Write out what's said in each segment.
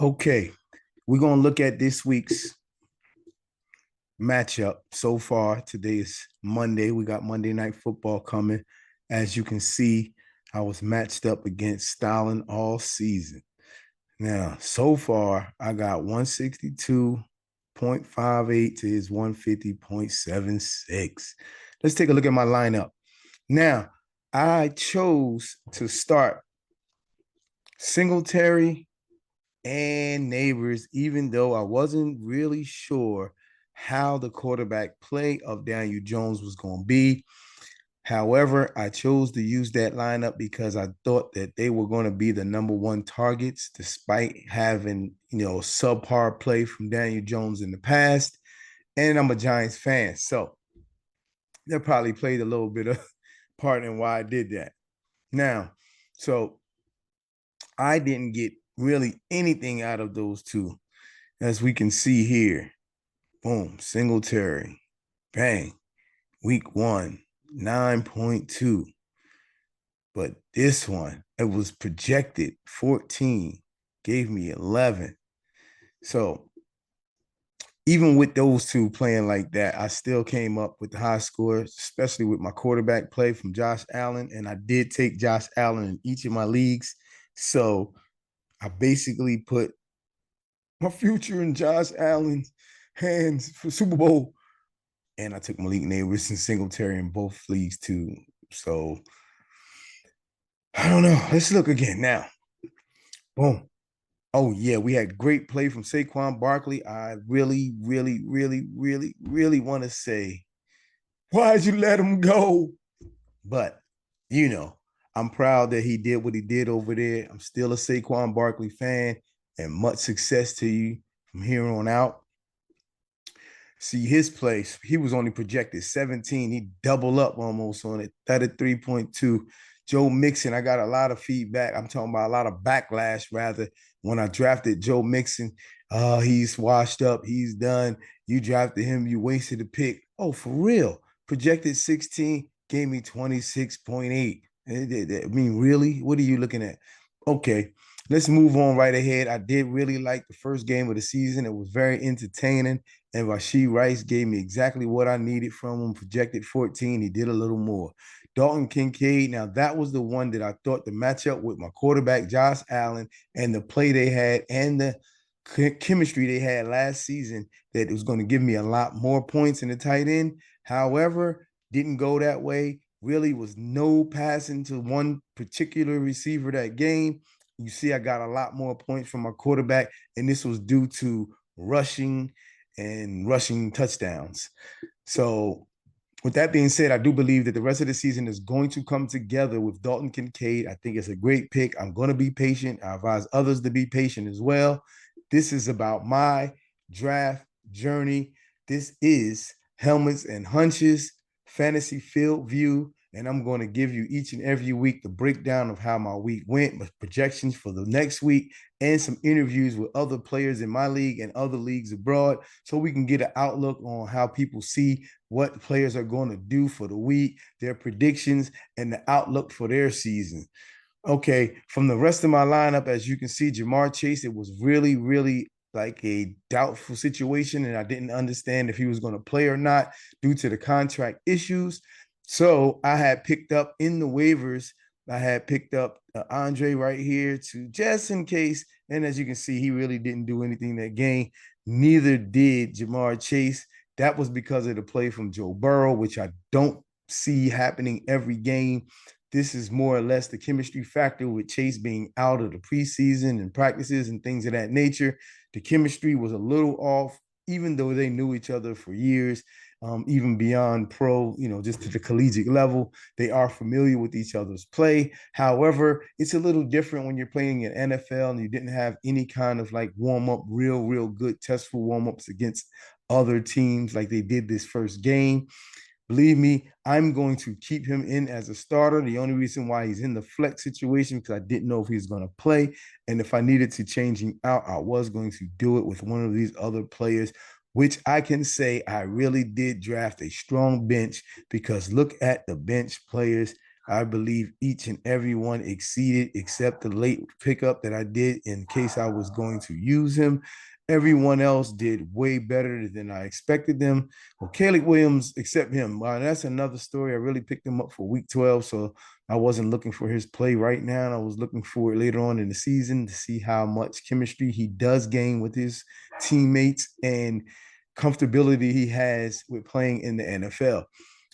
Okay, we're going to look at this week's matchup so far. Today is Monday. We got Monday Night Football coming. As you can see, I was matched up against Stalin all season. Now, so far, I got 162.58 to his 150.76. Let's take a look at my lineup. Now, I chose to start Singletary and Neighbors, even though I wasn't really sure how the quarterback play of Daniel Jones was going to be. However, I chose to use that lineup because I thought that they were going to be the number one targets, despite having, subpar play from Daniel Jones in the past. And I'm a Giants fan. So that probably played a little bit of part in why I did that. Now, so I didn't get really anything out of those two. As we can see here, boom, Singletary, bang, week 1, 9.2. But this one, it was projected 14, gave me 11. So even with those two playing like that, I still came up with the high score, especially with my quarterback play from Josh Allen. And I did take Josh Allen in each of my leagues. So I basically put my future in Josh Allen's hands for Super Bowl. And I took Malik Neighbors and Singletary in both leagues too. So I don't know. Let's look again now. Boom. Oh, yeah, we had great play from Saquon Barkley. I really, really, really, really, really want to say, why'd you let him go? But, you know, I'm proud that he did what he did over there. I'm still a Saquon Barkley fan, and much success to you from here on out. See his place, he was only projected 17. He doubled up almost on it, 33.2. Joe Mixon, I got a lot of feedback. I'm talking about a lot of backlash, rather, when I drafted Joe Mixon. He's washed up. He's done. You drafted him. You wasted a pick. Oh, for real. Projected 16, gave me 26.8. I mean, really? What are you looking at? Okay, let's move on right ahead. I did really like the first game of the season. It was very entertaining. And Rashee Rice gave me exactly what I needed from him. Projected 14. He did a little more. Dalton Kincaid. Now, that was the one that I thought the matchup with my quarterback, Josh Allen, and the play they had and the chemistry they had last season, that it was going to give me a lot more points in the tight end. However, didn't go that way. Really was no passing to one particular receiver that game. You see, I got a lot more points from my quarterback, and this was due to rushing and rushing touchdowns. So, with that being said, I do believe that the rest of the season is going to come together with Dalton Kincaid. I think it's a great pick. I'm going to be patient. I advise others to be patient as well. This is about my draft journey. This is Helmets and Hunches Fantasy Field View. And I'm going to give you each and every week the breakdown of how my week went, my projections for the next week, and some interviews with other players in my league and other leagues abroad, so we can get an outlook on how people see what players are going to do for the week, their predictions, and the outlook for their season. Okay, from the rest of my lineup, as you can see, Jamar Chase, it was really, really like a doubtful situation, and I didn't understand if he was going to play or not due to the contract issues. So I had picked up in the waivers, I had picked up Andre right here to just in case. And as you can see, he really didn't do anything that game. Neither did Jamar Chase. That was because of the play from Joe Burrow, which I don't see happening every game. This is more or less the chemistry factor with Chase being out of the preseason and practices and things of that nature. The chemistry was a little off, even though they knew each other for years. Even beyond pro, just to the collegiate level, they are familiar with each other's play. However, it's a little different when you're playing in NFL and you didn't have any kind of like warm up, real good testful warm ups against other teams like they did this first game. Believe me, I'm going to keep him in as a starter. The only reason why he's in the flex situation, because I didn't know if he's going to play. And if I needed to change him out, I was going to do it with one of these other players, which I can say I really did draft a strong bench, because look at the bench players. I believe each and every one exceeded except the late pickup that I did in case I was going to use him. Everyone else did way better than I expected them. Well, Caleb Williams, except him, that's another story. I really picked him up for week 12, so I wasn't looking for his play right now. I was looking for it later on in the season to see how much chemistry he does gain with his teammates and comfortability he has with playing in the NFL.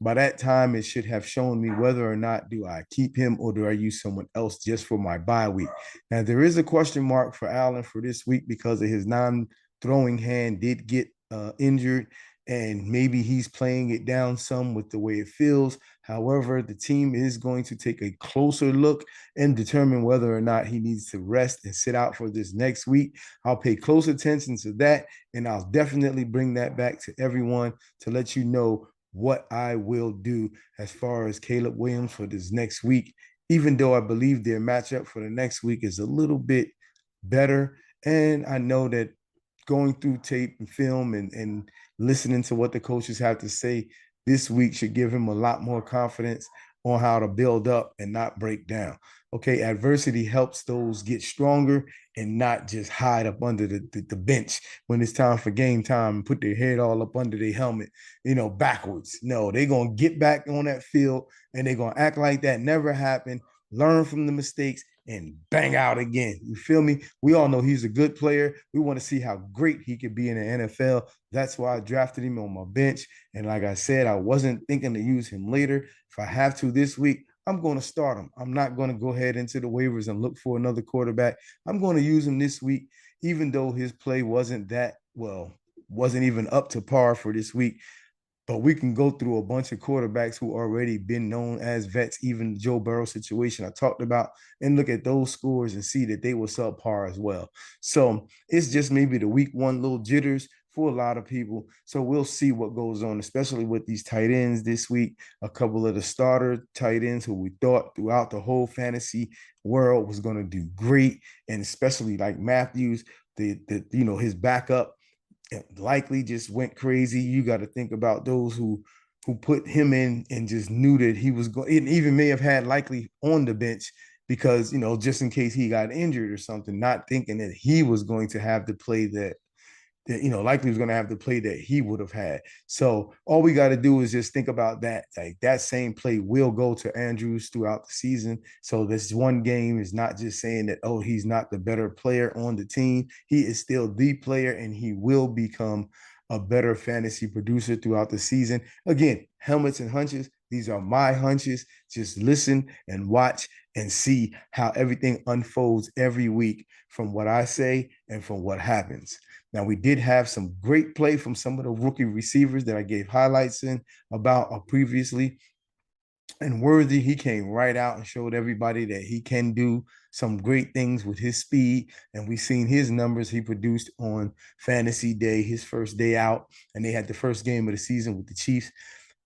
By that time, it should have shown me whether or not do I keep him or do I use someone else just for my bye week. Now, there is a question mark for Allen for this week because of his non-throwing hand did get injured, and maybe he's playing it down some with the way it feels. However, the team is going to take a closer look and determine whether or not he needs to rest and sit out for this next week. I'll pay close attention to that, and I'll definitely bring that back to everyone to let you know what I will do as far as Caleb Williams for this next week, even though I believe their matchup for the next week is a little bit better. And I know that going through tape and film and listening to what the coaches have to say this week should give him a lot more confidence on how to build up and not break down. Okay, adversity helps those get stronger and not just hide up under the bench when it's time for game time and put their head all up under their helmet, backwards. No, they're going to get back on that field and they're going to act like that never happened, learn from the mistakes, and bang out again. You feel me? We all know he's a good player. We want to see how great he could be in the NFL. That's why I drafted him on my bench. And like I said, I wasn't thinking to use him later. If I have to this week, I'm going to start him. I'm not going to go ahead into the waivers and look for another quarterback. I'm going to use him this week, even though his play wasn't that well, wasn't even up to par for this week. But we can go through a bunch of quarterbacks who already been known as vets, even the Joe Burrow situation I talked about, and look at those scores and see that they were subpar as well. So it's just maybe the week one little jitters for a lot of people. So we'll see what goes on, especially with these tight ends this week. A couple of the starter tight ends who we thought throughout the whole fantasy world was going to do great, and especially like Matthews, his backup likely just went crazy. You got to think about those who put him in and just knew that he was going, and even may have had likely on the bench because just in case he got injured or something, not thinking that he was going to have to play that likely was going to have the play that he would have had. So all we got to do is just think about that. Like that same play will go to Andrews throughout the season. So this one game is not just saying that, oh, he's not the better player on the team. He is still the player and he will become a better fantasy producer throughout the season. Again, helmets and hunches. These are my hunches. Just listen and watch and see how everything unfolds every week from what I say and from what happens. Now, we did have some great play from some of the rookie receivers that I gave highlights in about previously. And Worthy, he came right out and showed everybody that he can do some great things with his speed. And we've seen his numbers he produced on Fantasy Day, his first day out. And they had the first game of the season with the Chiefs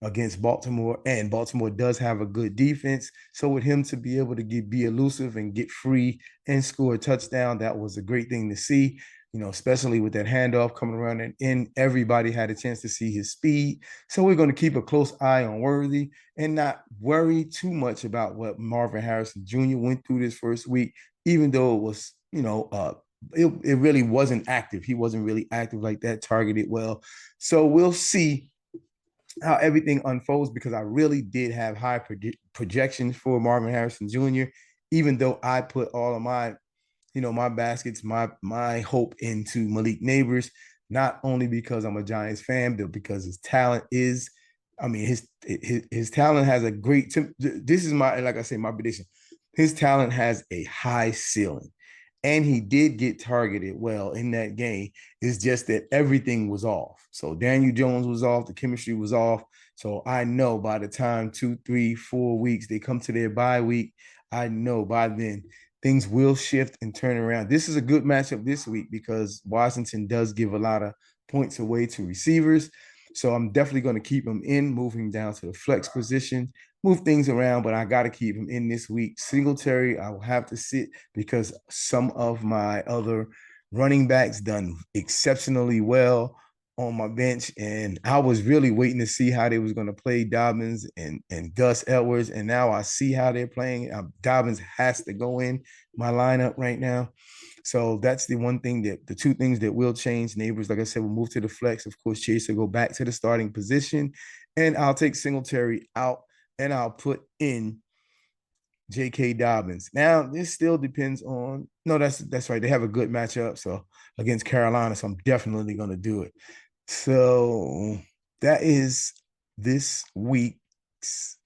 against Baltimore, and Baltimore does have a good defense. So with him to be able to be elusive and get free and score a touchdown, that was a great thing to see. Especially with that handoff coming around and in, everybody had a chance to see his speed. So we're going to keep a close eye on Worthy and not worry too much about what Marvin Harrison Jr. went through this first week, even though it was, it really wasn't active. He wasn't really active like that, targeted well. So we'll see how everything unfolds because I really did have high projections for Marvin Harrison Jr., even though I put all of my baskets, my hope into Malik Neighbors, not only because I'm a Giants fan, but because his talent is, his talent has a great, this is like I say, my prediction. His talent has a high ceiling. And he did get targeted well in that game. It's just that everything was off. So Daniel Jones was off, the chemistry was off. So I know by the time 2, 3, 4 weeks they come to their bye week, I know by then things will shift and turn around. This is a good matchup this week because Washington does give a lot of points away to receivers. So I'm definitely going to keep him in, moving down to the flex position, move things around, but I got to keep him in this week. Singletary, I will have to sit because some of my other running backs done exceptionally well on my bench, and I was really waiting to see how they was going to play Dobbins and Gus Edwards, and now I see how they're playing. Dobbins has to go in my lineup right now. So that's the one thing that the two things that will change. Neighbors, like I said, will move to the flex. Of course, Chase will go back to the starting position, and I'll take Singletary out, and I'll put in J.K. Dobbins. Now, this still depends on no, that's right. They have a good matchup, so against Carolina, so I'm definitely going to do it. So that is this week's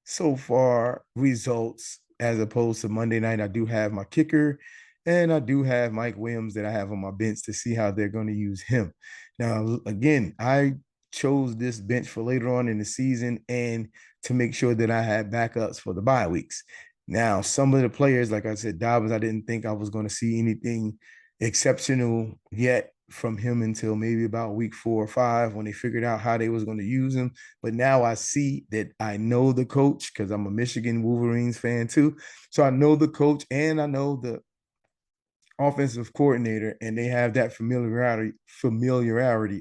so far results as opposed to Monday night. I do have my kicker and I do have Mike Williams that I have on my bench to see how they're going to use him. Now, again, I chose this bench for later on in the season and to make sure that I had backups for the bye weeks. Now, some of the players, like I said, Dobbins, I didn't think I was going to see anything exceptional yet from him until maybe about week 4 or 5 when they figured out how they was going to use him. But now I see that I know the coach because I'm a Michigan Wolverines fan too. So I know the coach and I know the offensive coordinator, and they have that familiarity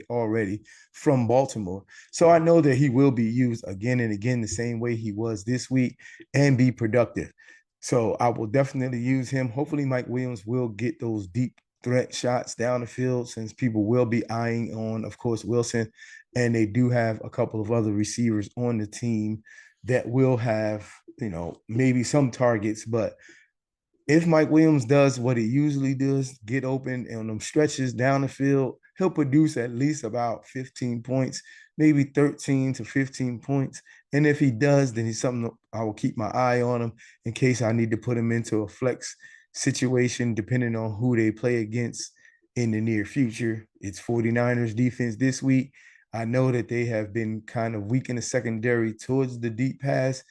already from Baltimore. So I know that he will be used again and again the same way he was this week and be productive. So I will definitely use him. Hopefully Mike Williams will get those deep threat shots down the field since people will be eyeing on, of course, Wilson. And they do have a couple of other receivers on the team that will have, maybe some targets, but if Mike Williams does what he usually does, get open on them stretches down the field, he'll produce at least about 15 points, maybe 13 to 15 points. And if he does, then he's something I will keep my eye on him in case I need to put him into a flex situation, depending on who they play against in the near future. It's 49ers defense this week. I know that they have been kind of weak in the secondary towards the deep pass,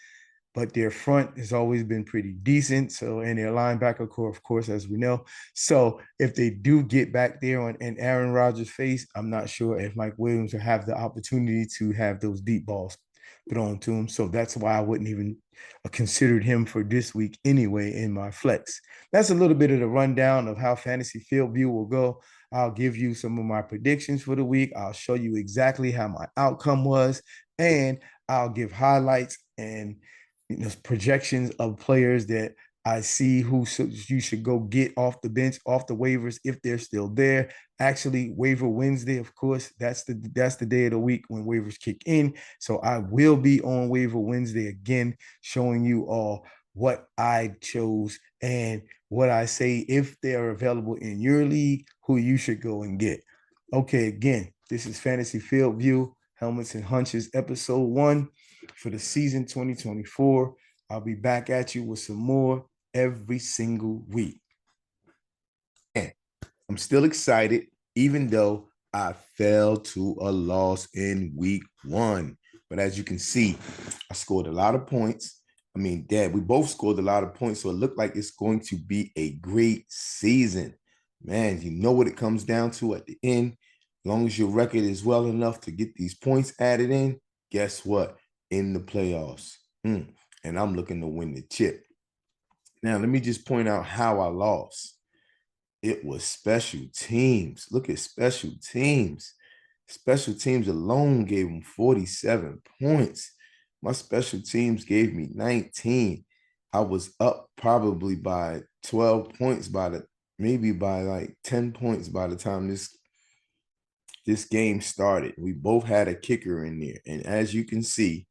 but their front has always been pretty decent. So, and their linebacker core, of course, as we know. So, if they do get back there in Aaron Rodgers' face, I'm not sure if Mike Williams will have the opportunity to have those deep balls thrown to him. So that's why I wouldn't even considered him for this week anyway in my flex. That's a little bit of the rundown of how Fantasy Field View will go. I'll give you some of my predictions for the week. I'll show you exactly how my outcome was, and I'll give highlights and projections of players that I see who you should go get off the bench, off the waivers if they're still there. Actually, waiver Wednesday, of course, that's the day of the week when waivers kick in. So I will be on waiver Wednesday again, showing you all what I chose and what I say if they are available in your league, who you should go and get. Okay, again, this is Fantasy Field View, Helmets and Hunches, episode 1 for the season 2024. I'll be back at you with some more every single week. And I'm still excited, even though I fell to a loss in week 1. But as you can see, I scored a lot of points. I mean, Dad, we both scored a lot of points, so it looked like it's going to be a great season. Man, you know what it comes down to at the end. As long as your record is well enough to get these points added in, guess what? In the playoffs. And I'm looking to win the chip. Now, let me just point out how I lost. It was special teams. Look at special teams. Special teams alone gave them 47 points. My special teams gave me 19. I was up probably by 12 points maybe by like 10 points by the time this game started. We both had a kicker in there. And as you can see,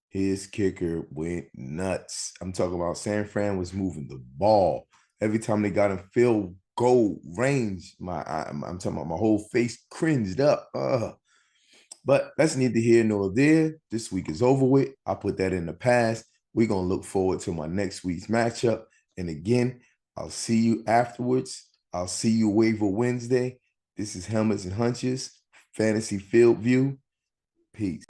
his kicker went nuts. I'm talking about San Fran was moving the ball. Every time they got in field goal range, I'm talking about my whole face cringed up. But that's neither here nor there. This week is over with. I put that in the past. We're going to look forward to my next week's matchup. And again, I'll see you afterwards. I'll see you waiver Wednesday. This is Helmets and Hunches, Fantasy Field View. Peace.